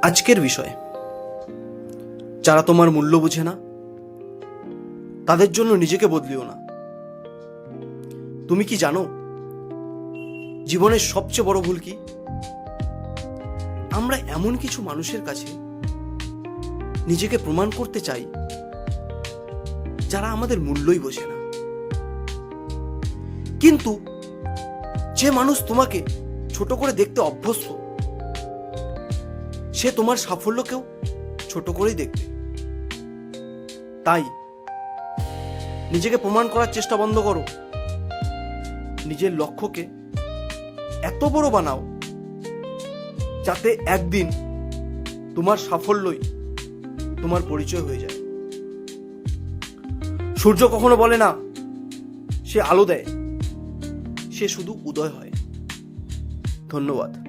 আজকের বিষয়, যারা তোমার মূল্য বুঝে না তাদের জন্য নিজেকে বদলিও না। তুমি কি জানো জীবনের সবচেয়ে বড় ভুল কি? আমরা এমন কিছু মানুষের কাছে নিজেকে প্রমাণ করতে চাই যারা আমাদের মূল্যই বোঝে না। কিন্তু যে মানুষ তোমাকে ছোট করে দেখতে অভ্যস্ত, সে তোমার সাফল্যকেও ছোট করেই দেখবে। তাই নিজেকে প্রমাণ করার চেষ্টা বন্ধ করো। নিজের লক্ষ্যকে এত বড় বানাও যাতে একদিন তোমার সাফল্যই তোমার পরিচয় হয়ে যায়। সূর্য কখনো বলে না সে আলো দেয়, সে শুধু উদয় হয়। ধন্যবাদ।